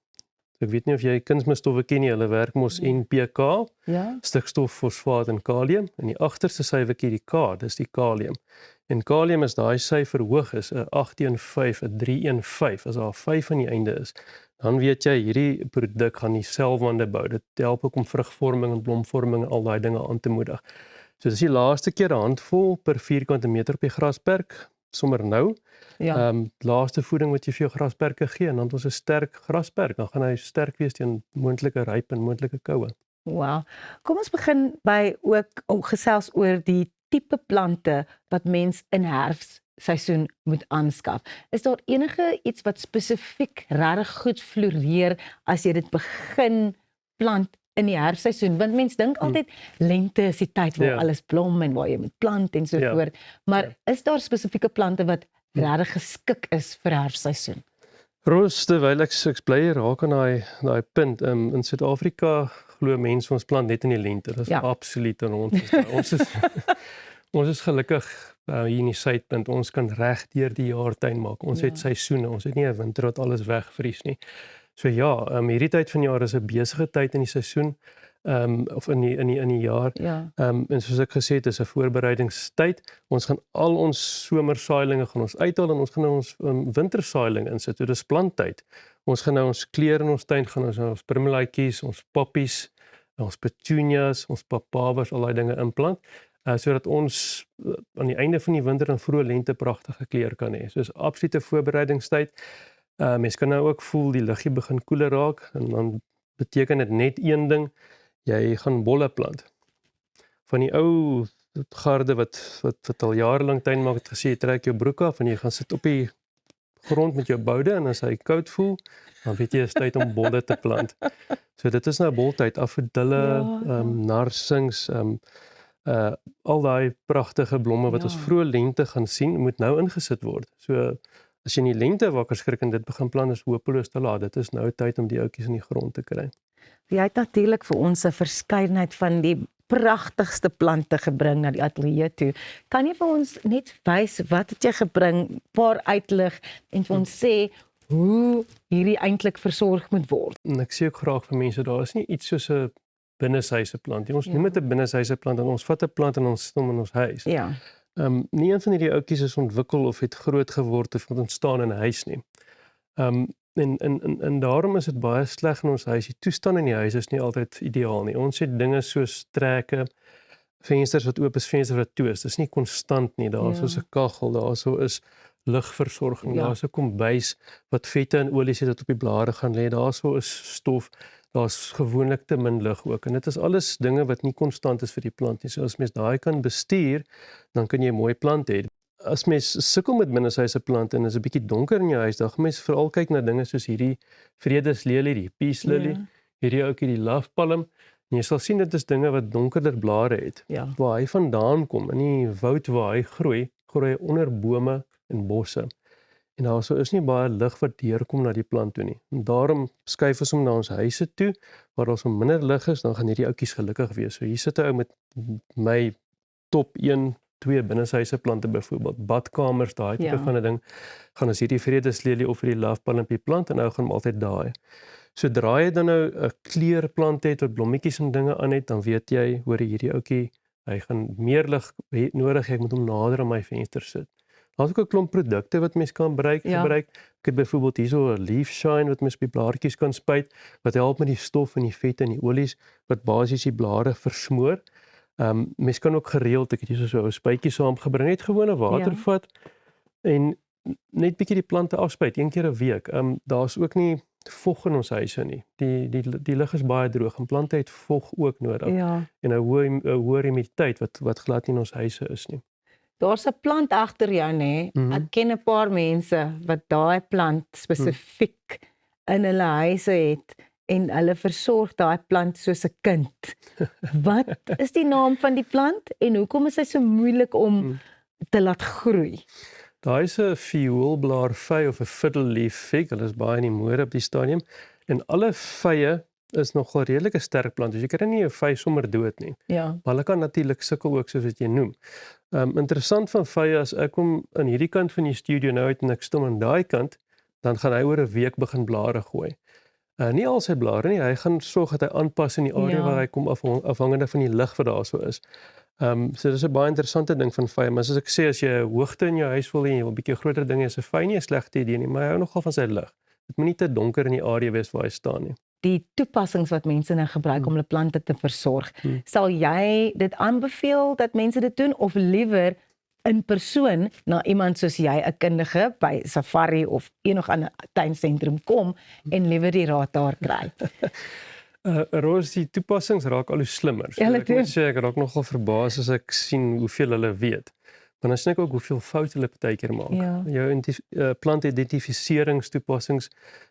Ek weet nie of jy kunsmisstowwe ken nie, hulle werk mos NPK, stikstof, fosfaat en kalium. En die agterste syfertjie, die K, dis die kalium. En kalium is daai syfer hoog is, 'n 815, 'n 315, as daar 'n 5 aan die einde is, dan weet jy hierdie produk gaan die selwande bou. Dit help ook om vrugvorming en blomvorming en al daai dinge aan te moedig. So dis die laaste keer 'n handvol per vierkante meter op die grasperk, sommer nou. Laaste voeding wat jy vir jou grasperke gee, en dan het ons 'n sterk grasperk, dan gaan hy sterk wees teen moontlike ryp en moontlike koue. Wow. Kom ons begin by ook gesels oor die tipe plante wat mens in herfsseisoen moet aanskaf. Is daar enige iets wat spesifiek regtig goed floreer as jy dit begin plant in die herfsseisoen? Want mens dink altyd lente is die tyd waar alles blom en waar jy moet plant en so voort. Maar is daar spesifieke plante wat regtig geskik is vir herfsseisoen? Roos, terwyl ek bly raak aan daai punt, in Suid-Afrika glo mense ons plant net in die lente. Dit is absoluut en ons is gelukkig hier in die suidpunt. Ons kan reg deur die jaar tuin maak. Ons het seisoene. Ons het nie 'n winter wat alles wegvries nie. So hierdie tyd van jaar is 'n besige tyd in die seisoen, of in die jaar. En soos ek gesê het, is 'n voorbereidingstyd. Ons gaan al ons somersaailinge gaan ons uithaal en ons gaan ons wintersaailinge insit. So dis planttyd. Ons gaan nou ons kleur in ons tuin, gaan ons primulaatjies, ons poppies, ons petunias, ons papawers, al daai dinge inplant, sodat ons aan die einde van die winter en vroeë lente pragtige kleur kan hê. So dis absolute voorbereidingstyd. Mens kan nou ook voel die luggie begin koeler raak en dan beteken dit net een ding, jy gaan bolle plant. Van die ou garde wat al jare lank tuin maak, het gesê, trek jou broek af en jy gaan sit op die grond met jou boude en as hy koud voel, dan weet jy is tyd om bolle te plant. So dit is nou boltyd, afdille, narsings, al daai pragtige blomme wat ons vroeë lente gaan sien, moet nou ingesit word. So as jy in die lente wakker skrik en dit begin plant, is hopeloos te laat. Dit is nou tyd om die oudjies in die grond te kry. Jy het natuurlik vir ons 'n verskeidenheid van die pragtigste plante gebring na die ateljee toe. Kan jy vir ons net wys wat het jy gebring, paar uitlig en vir ons sê hoe hierdie eintlik versorg moet word? En ek sê ook graag vir mense, daar is nie iets soos 'n binneshuise plant. Ons noem dit 'n binneshuise plant en ons vat 'n plant en ons sit hom in ons huis. Nie een van hierdie oudjies is ontwikkel of het groot geword of het ontstaan in 'n huis nie. En daarom is dit baie sleg in ons huis. Die toestand in die huis is nie altyd ideaal nie. Ons het dinge soos trekke, vensters wat oop is, vensters wat toe is. Dis nie konstant nie. Daar is 'n kaggel, daar is ligversorging, daar is 'n kombuis wat vette en olies het wat op die blare gaan lê. Daar is stof. Daar's gewoonlik te min lig ook. En dit is alles dinge wat nie konstant is vir die plant nie. So as mens daai kan bestuur, dan kan jy 'n mooi plant hê. As mens sukkel met binneshuise plante en is 'n bietjie donker in jou huis, dan gaan mens veral kyk na dinge soos hierdie vredeslelie, die peace lily, hierdie ouetjie, die love palm. En jy sal sien dit is dinge wat donkerder blare het. Waar hy vandaan kom, in die woud waar hy groei hy onder bome en bosse. En daar is nie baie lig wat deurkom na die plant toe nie. En daarom skuif ons hom na ons huise toe, waar daar so minder lig is, dan gaan hierdie ouetjies gelukkig wees. So hier sit 'n ou met my top 1, 2 binneshuise plante byvoorbeeld, badkamers, daai tipe van 'n ding, gaan ons hierdie vredeslelie of hierdie love palmpie plant en ou gaan hom altyd daai. Sodra jy dan nou 'n kleurplant het wat blommetjies en dinge aan het, dan weet jy, hoor hierdie ouetjie, hy gaan meer lig nodig hê, ek moet hom nader aan my venster sit. Daar's ook 'n klomp produkte wat mens kan gebruik. Ek het byvoorbeeld hierso 'n leaf shine wat mens op die blaartjies kan spuit, wat help met die stof en die vette en die olies wat basies die blare versmoor. Mens kan ook gereeld, ek het hierso so 'n spuitjie saamgebring, net gewone water vat en net bietjie die plante afspuit, een keer 'n week. Daar's ook nie vog in ons huise nie. Die lug is baie droog en plante het vog ook nodig. Ja. En 'n hoë humiditeit wat glad nie in ons huise is nie. Daar's 'n plant agter jou nê. Ek ken 'n paar mense wat daai plant spesifiek in hulle huise het en hulle versorg daai plant soos 'n kind. Wat is die naam van die plant en hoekom is hy so moeilik om te laat groei? Daai is 'n vioolblaarvy of 'n fiddle leaf fig. Hulle is baie in die mode op die stadium en alle vye is nogal redelike sterk plant. Dus jy kry nie jou vy sommer dood nie. Ja. Maar hulle kan natuurlik sukkel ook soos wat jy noem. Interessant van vye as ek hom in hierdie kant van die studio nou uit en ek stom aan daai kant, dan gaan hy oor 'n week begin blare gooi. Nie al sy blare nie, hy gaan sorg dat hy aanpas in die area waar hy kom afhangende van die lig wat daar so is. So dis 'n baie interessante ding van vye, maar soos ek sê, as jy 'n hoogte in jou huis wil hê en jy wil 'n bietjie groter dinge, is 'n vy nie 'n slegte idee nie, maar hy hou nogal van sy lig. Dit moet nie te donker in die area wees waar hy staan nie. Die toepassings wat mense nou gebruik om hulle plante te versorg, sal jy dit aanbeveel dat mense dit doen of liewer in persoon na iemand soos jy, 'n kundige by Safari of enig ander tuinsentrum kom en liewer die raad daar kry? Roos, die toepassings raak al hoe slimmer. So ek moet sê, ek raak nogal verbaas as ek sien hoeveel hulle weet. Maar dan sien ek ook hoeveel foute hulle partykeer maak. Ja. Jou plantidentifiseringstoepassings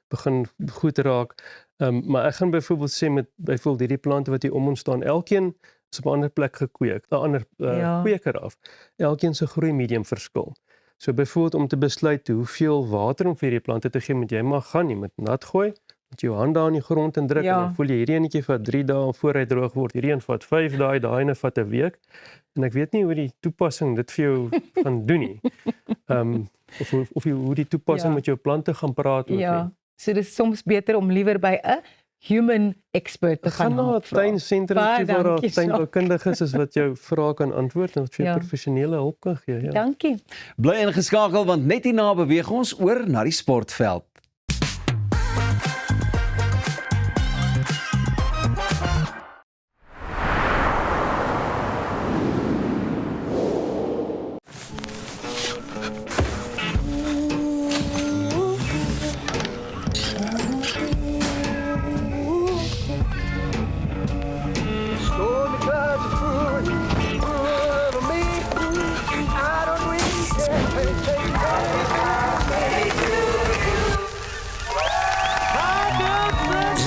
begin goed raak. Maar ek gaan byvoorbeeld sê met hierdie plante wat hier om ons staan, elkeen is op 'n ander plek gekweek, 'n ander kweker af. Elkeen se groei medium verskil. So byvoorbeeld om te besluit hoeveel water om vir hierdie plante te gee, moet jy maar gaan, jy moet nat gooi, met jou hand daar in die grond en druk, en dan voel jy hierdie enetjie vat 3 dae voor hy droog word, hierdie een vat 5 dae, daai ene vat 'n week. En ek weet nie hoe die toepassing dit vir jou gaan doen nie. Of hoe die toepassing met jou plante gaan praat ook nie. So dis soms beter om liewer by 'n human expert te gaan na 'n tuinsentrum waar daar tuinboukundiges is wat jou vrae kan antwoord en wat vir jou professionele hulp kan gee. Ja. Dankie. Bly ingeskakel want net hierna beweeg ons oor na die sportveld.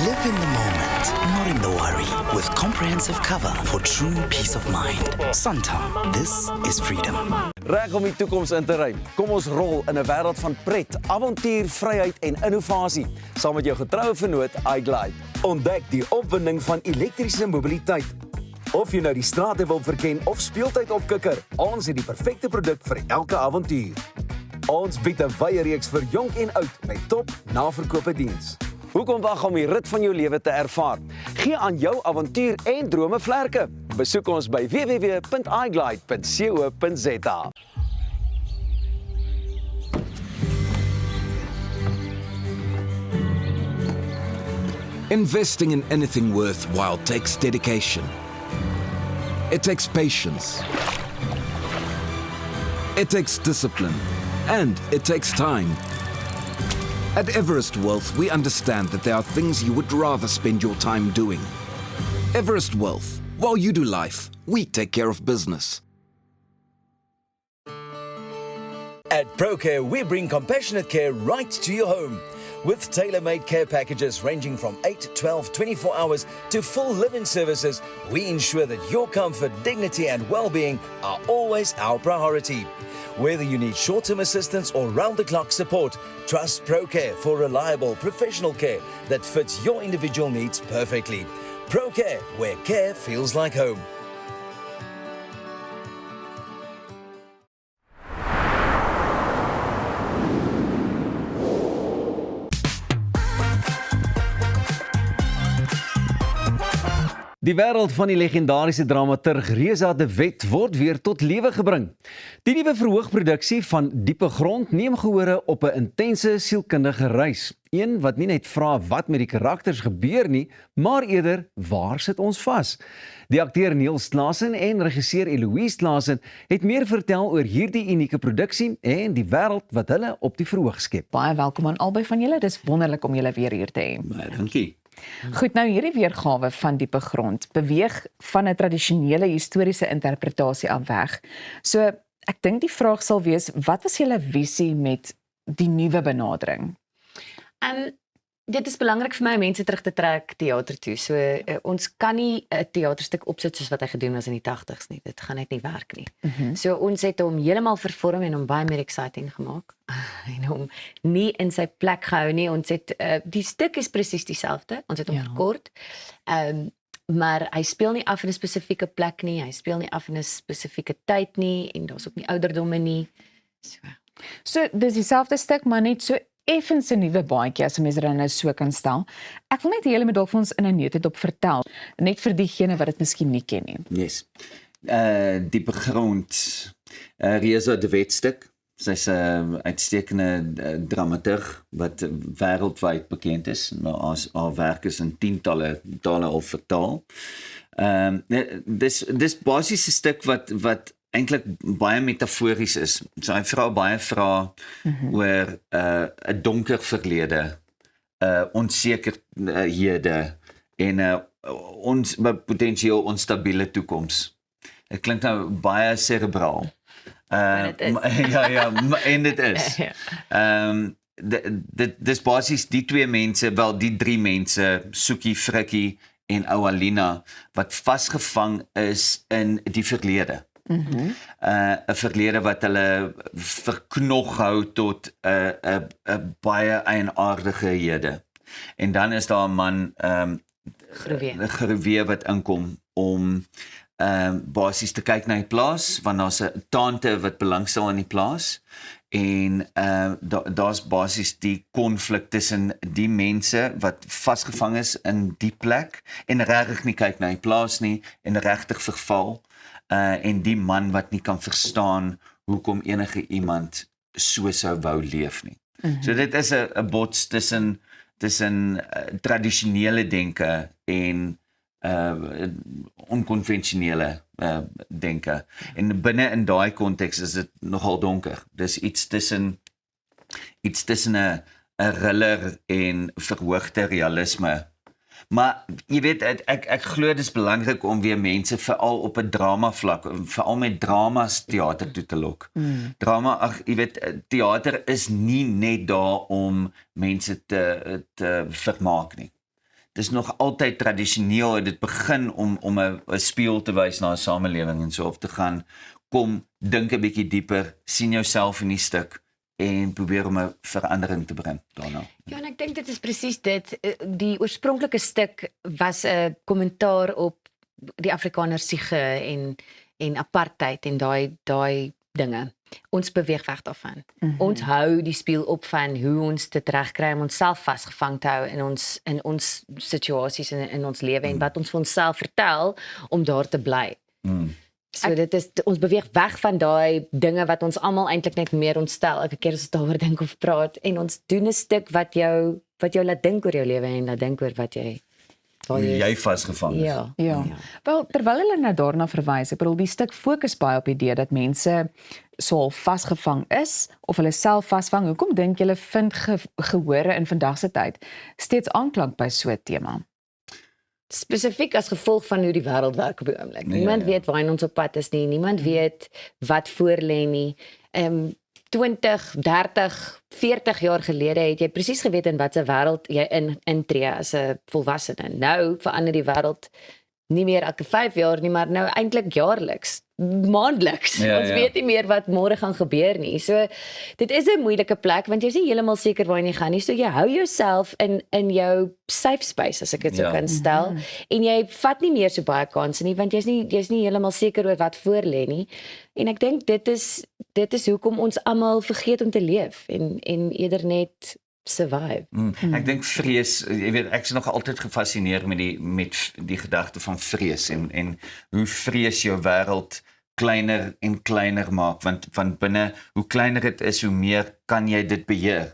Live in the moment, not in the worry, with comprehensive cover for true peace of mind. Santam, this is freedom. Reg om die toekoms in te ry. Kom ons rol in 'n wêreld van pret, avontuur, vryheid en innovasie, saam met jou getroue vennoot iGlide. Ontdek die opwinding van elektriese mobiliteit. Of jy nou die strate wil verken of speeltyd opkikker, ons het die perfekte produk vir elke avontuur. Ons bied 'n wye reeks vir jonk en oud met top naverkope diens. Hoekom wag om die rit van jou lewe te ervaar? Gee aan jou avontuur en drome vlerke. Besoek ons by www.iglide.co.za. Investing in anything worthwhile takes dedication. It takes patience. It takes discipline. And it takes time. At Everest Wealth, we understand that there are things you would rather spend your time doing. Everest Wealth, while you do life, we take care of business. At ProCare, we bring compassionate care right to your home. With tailor-made care packages ranging from 8, 12, 24 hours to full living services, we ensure that your comfort, dignity and well-being are always our priority. Whether you need short-term assistance or round-the-clock support, trust ProCare for reliable professional care that fits your individual needs perfectly. ProCare, where care feels like home. Die wêreld van die legendariese dramaturg Reza de Wet word weer tot lewe gebring. Die nuwe verhoogproduksie van Diepe Grond neem gehore op 'n intense sielkundige reis. Een wat nie net vra wat met die karakters gebeur nie, maar eerder waar sit ons vas? Die akteur Niels Klaasen en regisseur Eloise Klaasen het meer vertel oor hierdie unieke produksie en die wêreld wat hulle op die verhoog skep. Baie welkom aan albei van julle. Dis wonderlik om julle weer hier te hê. Baie dankie. Goed, nou hierdie weergawe van Diepe Grond beweeg van 'n tradisionele historiese interpretasie af weg. So, ek dink die vraag sal wees, wat was julle visie met die nuwe benadering? Dit is belangrik vir my om mense terug te trek teater toe. So ons kan nie 'n teaterstuk opsit soos wat hy gedoen was in die 80's nie. Dit gaan net nie werk nie. So ons het hom heeltemal vervorm en hom baie meer exciting gemaak. En hom nie in sy plek gehou nie. Ons het die stuk is presies dieselfde. Ons het hom verkort. Maar hy speel nie af in 'n spesifieke plek nie. Hy speel nie af in 'n spesifieke tyd nie en daar's ook nie ouderdomme nie. So dis dieselfde stuk, maar net so effens 'n nuwe baadjie as 'n mens dit nou so kan stel. Ek wil net die hele met dalk vir ons in 'n neutheid vertel, net vir diegene wat dit miskien nie ken nie. Yes. Diepe Grond. Reza de Wet stuk. Sy's 'n uitstekende dramaturg wat wêreldwyd bekend is. Haar werk is in tientalle tale al vertaal. Dis basies 'n stuk wat eintlik baie metafories is. So hy vra baie vrae oor 'n donker verlede, onsekerhede en ons potensieel onstabiele toekoms. Dit klink nou baie cerebraal. En dit is. Dis basies die twee mense, wel die drie mense, Soekie, Frikkie en Oualina, wat vasgevang is in die verlede. 'n verlede wat hulle verknog hou tot 'n baie eienaardige hede. En dan is daar 'n man, Gerwe wat inkom om basies te kyk na die plaas, want daar's 'n tante wat belangstel in die plaas en daar's basies die konflik tussen die mense wat vasgevang is in die plek en regtig nie kyk na die plaas nie en regtig verval. En die man wat nie kan verstaan hoekom enige iemand so sou wou leef nie. So dit is 'n bots tussen tradisionele denke en onkonvensionele denke. En binne in daai konteks is dit nogal donker. Dis iets tussen 'n thriller en verhoogde realisme. Maar jy weet, ek glo dis belangrik om weer mense veral op 'n drama vlak, veral met dramas teater toe te lok. Drama, jy weet, teater is nie net daar om mense te vermaak nie. Dis nog altyd tradisioneel, dit begin om 'n spieël te wys na 'n samelewing en so op te gaan, kom, dink 'n bietjie dieper, sien jouself in die stuk en probeer om 'n verandering te bring daarna. Ja, en ek dink dit is presies dit. Die oorspronklike stuk was 'n kommentaar op die Afrikaner siege en apartheid en daai dinge. Ons beweeg weg daarvan. Ons hou die spieël op van hoe ons dit regkry om onsself vasgevang te hou in ons situasies in ons lewe en wat ons vir onsself vertel om daar te bly. So dit is, ons beweeg weg van daai dinge wat ons almal eintlik net meer ontstel elke keer as ons daaroor dink of praat en ons doen 'n stuk wat jou laat dink oor jou lewe en laat dink oor wat jy vasgevang is. Ja. Wel, terwyl hulle nou daarna verwys, ek bedoel die stuk fokus baie op die idee dat mense so vasgevang is of hulle self vasvang. Hoekom dink julle vind gehore in vandag se tyd steeds aanklank by so 'n tema? Spesifiek as gevolg van hoe die wêreld werk op die oomblik. Niemand weet waarheen ons op pad is nie. Niemand weet wat voor lê nie. 20, 30, 40 jaar gelede het jy presies geweet in watter wêreld jy intree as 'n volwassene. Nou verander die wêreld nie meer elke 5 jaar nie, maar nou eintlik jaarliks, maandeliks. Ons weet nie meer wat môre gaan gebeur nie. So dit is 'n moeilike plek want jy is nie heeltemal seker waar jy gaan nie. So jy hou jouself in jou safe space as ek dit so kan stel en jy vat nie meer so baie kansse nie want jy's nie heeltemal seker oor wat voor lê nie. En ek dink dit is hoekom ons almal vergeet om te leef en eerder net survive. Ek dink vrees, jy weet, ek is nog altyd gefassineer met die gedagte van vrees en hoe vrees jou wêreld kleiner en kleiner maak, want van binne, hoe kleiner dit is, hoe meer kan jy dit beheer.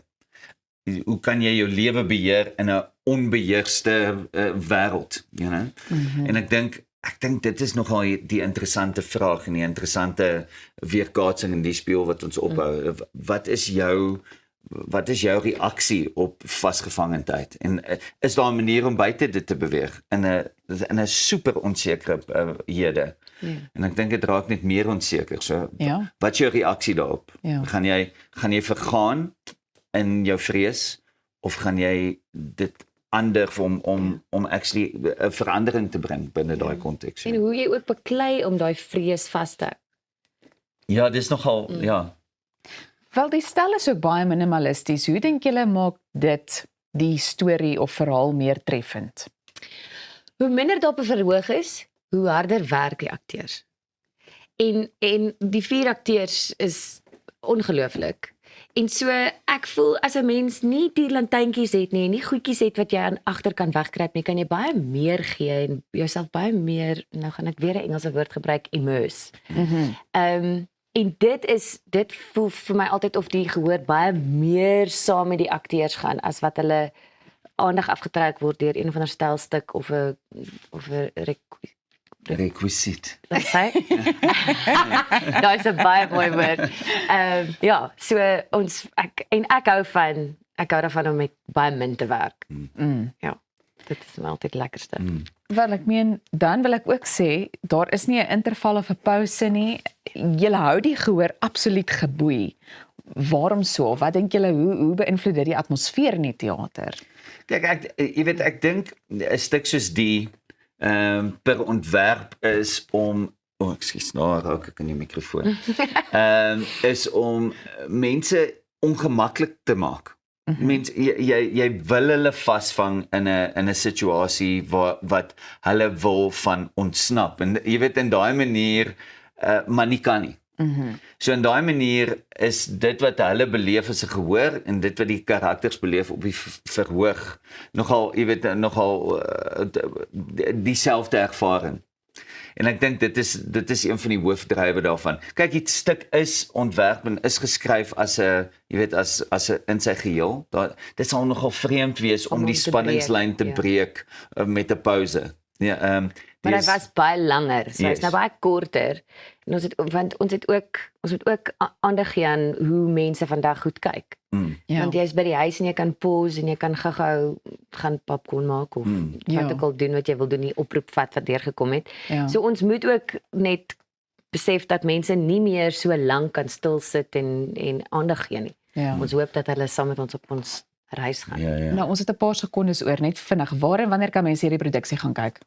hoe kan jy jou lewe beheer in 'n onbeheerste wêreld, you know? En ek dink dit is nogal die interessante vraag en die interessante weerkaatsing in die speel wat ons ophou. Wat is jou reaksie op vasgevangenheid? En is daar 'n manier om buite dit te beweeg in 'n super onsekere hede? En ek dink dit raak net meer onseker. So, wat is jou reaksie daarop? Gaan jy vergaan in jou vrees of gaan jy dit ander om actually 'n verandering te bring binne daai konteks? En hoe jy ook beklei om daai vrees vas te hou. Ja, dis nogal Wel, die stel is ook baie minimalisties. Hoe dink julle maak dit die storie of verhaal meer treffend? Hoe minder daar op 'n verhoog is, hoe harder werk die akteurs. En die 4 akteurs is ongelooflik. En so ek voel as 'n mens nie die lantuintjies het nie en nie goedjies het wat jy aan agter kan wegkruip nie, kan jy baie meer gee en jouself baie meer, nou gaan ek weer 'n Engelse woord gebruik, immerse. En dit voel vir my altyd of die gehoor baie meer saam met die akteurs gaan as wat hulle aandag afgetrek word deur een of ander stelstuk of 'n rekwisiet. Wat sê? Daai is 'n baie mooi woord. Ja, so ek hou daarvan om met baie min te werk. Ja, dit is my altyd lekkerste. Wel, ek meen, dan wil ek ook sê, daar is nie 'n interval of 'n pouse nie. Julle hou die gehoor absoluut geboei. Waarom so? Wat dink julle, hoe beïnvloed dit die atmosfeer in die teater? Kyk, ek dink 'n stuk soos die per ontwerp is om ekskuus, nou raak ek in die mikrofoon. Is om mense ongemaklik te maak. Mense jy wil hulle vasvang in 'n situasie wat hulle wil van ontsnap. En jy weet in daai manier maar nie kan nie. So in daai manier is dit wat hulle beleef as 'n gehoor en dit wat die karakters beleef op die verhoog nogal, jy weet, dieselfde ervaring. En ek dink dit is een van die hoofdrywe daarvan. Kyk, die stuk is ontwerp en is geskryf as 'n, jy weet, as 'n in sy geheel. Dit sal nogal vreemd wees om die spanningslyn te breek met 'n pouse. Ja, maar hy was baie langer, so hy's nou baie korter. En ons het ook aandag gee aan hoe mense vandag goed kyk. Want jy is by die huis en jy kan pause en jy kan gou gaan popcorn maak of wat ook al doen wat jy wil doen, die oproep vat wat deurgekom het. So ons moet ook net besef dat mense nie meer so lank kan stil sit en aandag gee nie. Ons hoop dat hulle saam met ons op ons reis gaan. Nou, ons het 'n paar sekondes oor, net vinnig. Waar en wanneer kan mense hierdie produksie gaan kyk?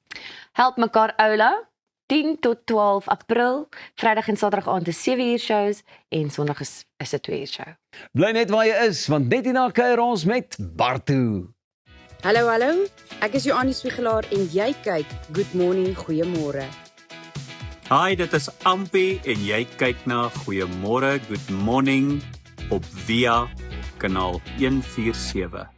Help mekaar Oula, 10 tot 12 April, Vrydag en Saterdag aand is 7 uur shows en Sondag is 'n 2 uur show. Bly net waar jy is, want net hierna kuier ons met Bartu. Hallo, ek is Joannie Swiegelaar en jy kyk Good Morning, Goeiemôre. Hi, dit is Ampi en jy kyk na Goeiemôre, Good Morning op Via kanaal 147.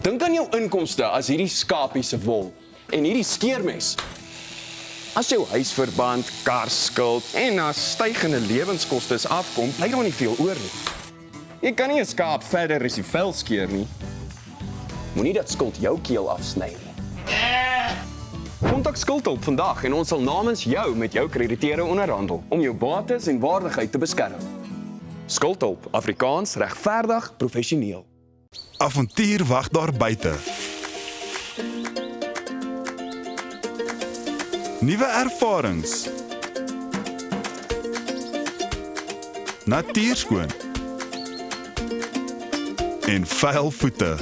Dink aan jou inkomste as hierdie skapie se wol en hierdie skeermes. As jou huisverband, karskuld en na stygende lewenskoste afkom, bly daar nie veel oor nie. Jy kan nie 'n skaap verder as die vel skeer nie. Moenie dat skuld jou keel afsny nie. Kontak Skuldhulp vandag en ons sal namens jou met jou krediteure onderhandel om jou bates en waardigheid te beskerm. Skuldhulp, Afrikaans, regverdig, professioneel. Avontuur wag daar buite. Nuwe ervarings. Natuurskoon. En vuil voete.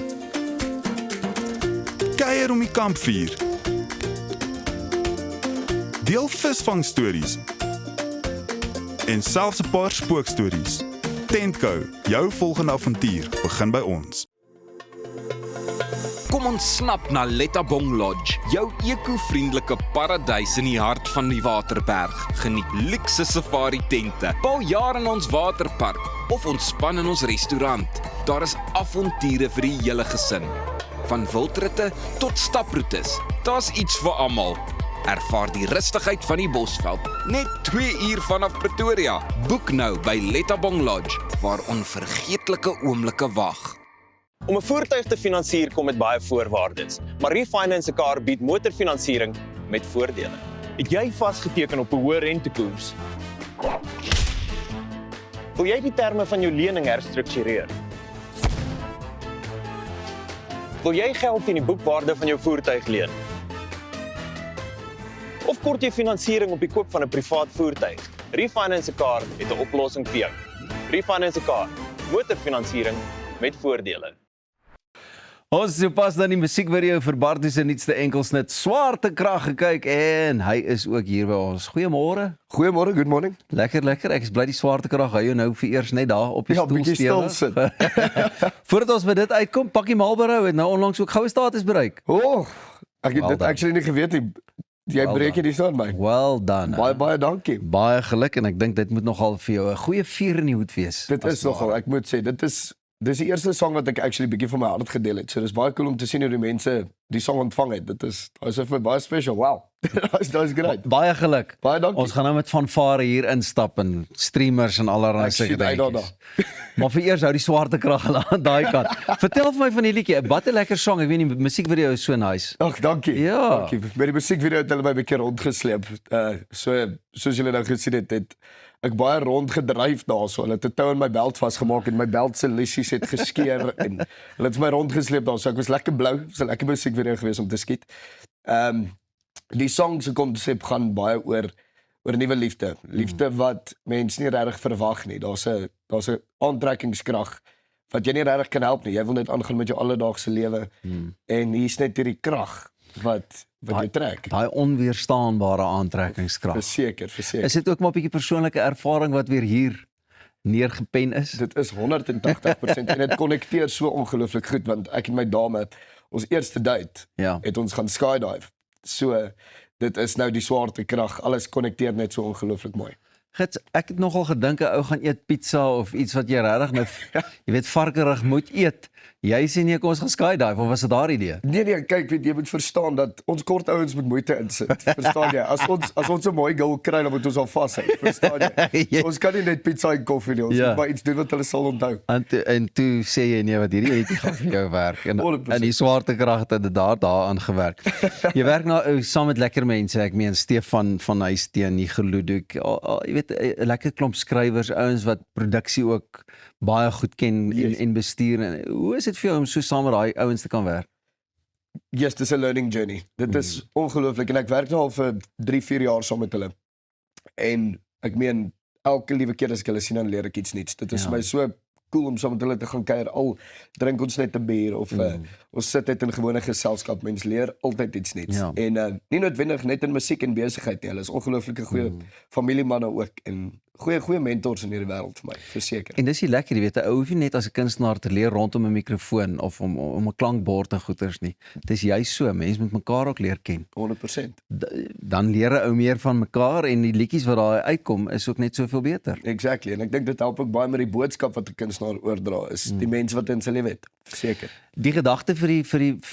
Kuier om die kampvuur. Deel visvangstories. En selfs 'n paar spookstories. Tentco, jou volgende avontuur begin by ons. Kom ons snap na Lettabong Lodge, jou eco-vriendelike paradys in die hart van die Waterberg. Geniet luukse safari tente, bou jaar in ons waterpark of ontspan in ons restaurant. Daar is avonture vir die hele gesin. Van wildritte tot staproetes, daar's iets vir almal. Ervaar die rustigheid van die Bosveld, net 2 uur vanaf Pretoria. Boek nou by Lettabong Lodge, waar onvergeetlike oomblikke wag. Om 'n voertuig te finansier kom met baie voorwaardes, maar Refinance 'n Car bied motorfinansiering met voordele. Het jy vasgeteken op 'n hoë rentekoers? Wil jy die terme van jou lening herstruktureer? Wil jy geld teen die boekwaarde van jou voertuig leen? Of kort jy finansiering op die koop van 'n privaat voertuig? Refinance 'n Car het 'n oplossing vir jou. Refinance 'n Car, motorfinansiering met voordele. Ons het pas dan die musiekvideo vir Bartus se nuutste enkelsnit Swaartekrag gekyk en hy is ook hier by ons. Goeiemôre. Goeiemôre, good morning. Lekker, ek is bly die Swaartekrag hou jou nou vir eers net daar op die stoel bietjie stil sit. Voordat ons by dit uitkom, Pakkie Marlboro het nou onlangs ook goue status bereik. Ek het dit actually nie geweet nie. Jy breek hierdie staan my. Well done. Baie dankie. Baie geluk en ek dink dit moet nogal vir jou 'n goeie vuur in die hoed wees. Dit is nogal, ek moet sê, dis die eerste song wat ek actually bietjie van my hart gedeel het. So dis baie cool om te sien hoe die mense die song ontvang het. Dit is vir my baie special. Wow. Dis great. Baie geluk. Baie dankie. Ons gaan nou met fanfare hier instap en streamers en allerlei sulke dinge. Maar vir eers hou die Swaartekrag aan daai kant. Vertel vir my van die liedjie. Wat 'n lekker song. Ek weet die musiekvideo is so nice. Ag, dankie. Ja. Dankie. Met die musiekvideo het hulle my 'n bietjie rondgesleep. Soos julle nou gesien het ek baie rond gedryf daarso. Hulle het 'n tou in my belt vasgemaak en my belt se lissies het geskeur en hulle het my rondgesleep daarso. Ek was lekker blou. Dit was 'n lekker musiekvideo geweest om te skiet. Die song se konsep gaan baie oor nuwe liefde. Liefde wat mense nie regtig verwag nie. Daar's 'n aantrekkingskrag wat jy nie regtig kan help nie. Jy wil net aangaan met jou alledaagse lewe. En hier's net hierdie krag wat jy trek. Daai onweerstaanbare aantrekkingskrag. Verseker. Is dit ook maar 'n bietjie persoonlike ervaring wat weer hier neergepen is? Dit is 180% en dit konnekteer so ongelooflik goed want ek en my dame, ons eerste date, het ons gaan skydive. So dit is nou die Swaartekrag. Alles konnekteer net so ongelooflik mooi. Gits, ek het nogal gedink 'n ou gaan eet pizza of iets wat jy regtig nou jy weet varkerig moet eet. Jy sê nee, kom ons gaan skydive of was dit daar idee? Nee, kyk, jy moet verstaan dat ons kort ouens moet moeite insit. Verstaan jy? As ons 'n mooi girl kry, dan moet ons al vashou. Verstaan jy? So ons kan nie net pizza en koffie nie. Ons moet maar iets doen wat hulle sal onthou. En toe sê jy nee, wat hierdie eetjie gaan vir jou werk. En die Swaartekrag het inderdaad daaraan gewerk. Jy werk nou saam met lekker mense. Ek meen Stefan van Huisteen, Nigeluduk, jy weet 'n lekker klomp skrywers, ouens wat produksie ook baie goed ken en bestuur. En hoe is dit vir jou om so saam met daai ouens te kan werk? Yes, dis 'n learning journey. Dit is ongelooflik en ek werk nou al vir 3-4 jaar saam met hulle. En ek meen elke liewe keer as ek hulle sien dan leer ek iets nuuts. Dit is vir my so cool om saam met hulle te gaan kuier. Al drink ons net 'n bier of ons sit net in gewone geselskap. Mens leer altyd iets nuuts. En nie noodwendig net in musiek en besigheid nie. Hulle is ongelooflike goeie familiemanne ook en goeie mentors in hierdie wêreld vir my, verseker. En dis lekker, jy weet, 'n ou hoef nie net as 'n kunstenaar te leer rondom 'n mikrofoon of om 'n klankbord en goeters nie. Dis juist so, mense moet mekaar ook leer ken. 100%. Dan leer 'n ou meer van mekaar en die liedjies wat daar uitkom is ook net soveel beter. Exactly, en ek dink dit help ook baie met die boodskap wat 'n kunstenaar oordra, is die mense wat in sy lewe het. Verseker. Die gedagte vir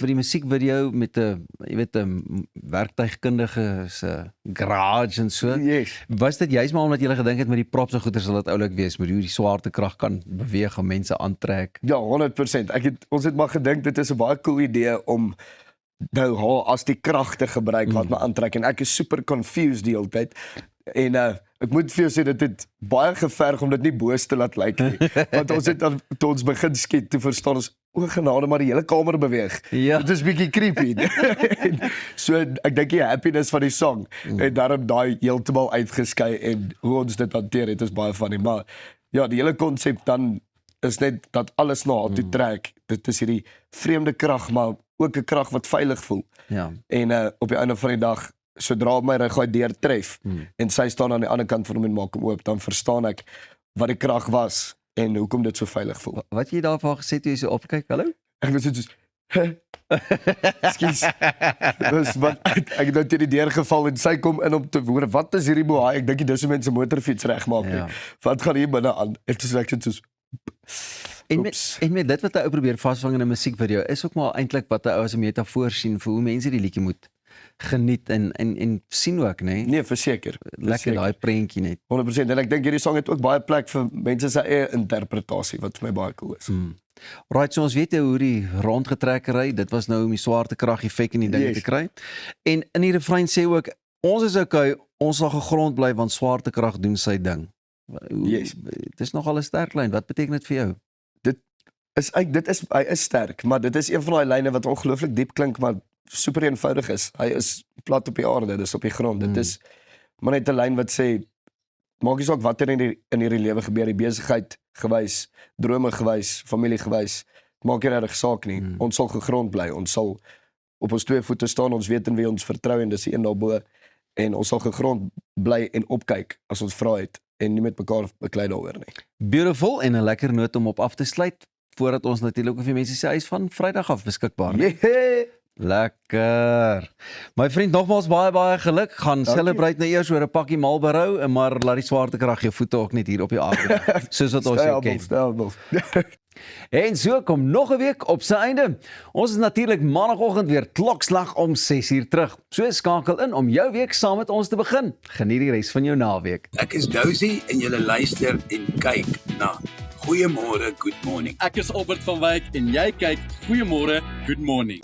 die musiekvideo met 'n jy weet 'n werktuigkundige se garage en so. Yes. Was dit juist maar omdat jy gedink het met die props en goeders sal dit oulik wees met hoe die Swaartekrag kan beweeg en mense aantrek? Ja, 100%. Ons het maar gedink dit is 'n baie cool idee om nou haar as die krag te gebruik wat my aantrek en ek is super confused die hele tyd. En ek moet vir jou sê dit het baie geverg om dit nie boos te laat lyk nie. Want ons het dan toe ons begin skiet te verstaan ons o genade maar die hele kamer beweeg. Ja. Dit is bietjie creepy. So ek dink die happiness van die song en daarom daai heeltemal uitgeskei en hoe ons dit hanteer het is baie funny, maar ja, die hele konsep dan is net dat alles na haar toe trek. Dit is hierdie vreemde krag, maar ook 'n krag wat veilig voel. Ja. En op die einde van die dag, sodra my rygaai deur tref en sy staan aan die ander kant van hom en maak hom oop, dan verstaan ek wat die krag was en hoekom dit so veilig voel. Wat jy daarvan gesê toe jy so opkyk, hallo? Ek was soos Ekskuus. Ek het nou teen die deur geval en sy kom in om te hoor wat is hierdie bohaai? Ek dink dis hoe mense motorfiets regmaak nie. Wat gaan hier binne aan? Ek sê ek soos En met dit wat hy probeer vasvang in 'n musiekvideo is ook maar eintlik wat hy as 'n metafoor sien vir hoe mense die liedjie moet geniet en sien ook, né? Nee, verseker. Lekker daai prentjie net. 100% en ek dink hierdie sang het ook baie plek vir mense se eie interpretasie wat vir my baie cool is. Right, so ons weet hoe die rondgetrekkery, dit was nou om die swaartekrag effek in die dinge te kry. En in die refrein sê ook ons is okay, ons sal gegrond bly want swaartekrag doen sy ding. Dit is nogal 'n sterk lyn. Wat beteken dit vir jou? Hy is sterk, maar dit is een van daai lyne wat ongelooflik diep klink maar super eenvoudig is. Hy is plat op die aarde, dis op die grond. Dit is maar net 'n lyn wat sê maak nie saak wat in hierdie lewe gebeur, die besigheid gewys, drome gewys, familie gewys, maak nie regtig saak nie. Ons sal gegrond bly. Ons sal op ons twee voete staan. Ons weet in wie ons vertrou en dis die een daarbo en ons sal gegrond bly en opkyk as ons vra het en nie met mekaar beklei daaroor nie. Beautiful en 'n lekker noot om op af te sluit voordat ons natuurlik vir mense sê hy is van Vrydag af beskikbaar. Lekker. My vriend, nogmaals baie geluk. Gaan celebrate nou eers oor 'n pakkie Marlboro en maar laat die swaartekrag jou voete ook net hier op die aarde. Soos wat ons jou ken. En so kom nog 'n week op sy einde. Ons is natuurlik maandagooggend weer klokslag om 6:00 terug. So skakel in om jou week saam met ons te begin. Geniet die res van jou naweek. Ek is Dousie en jy luister en kyk na Goeiemôre, Good Morning. Ek is Albert van Wyk en jy kyk Goeiemôre, Good Morning.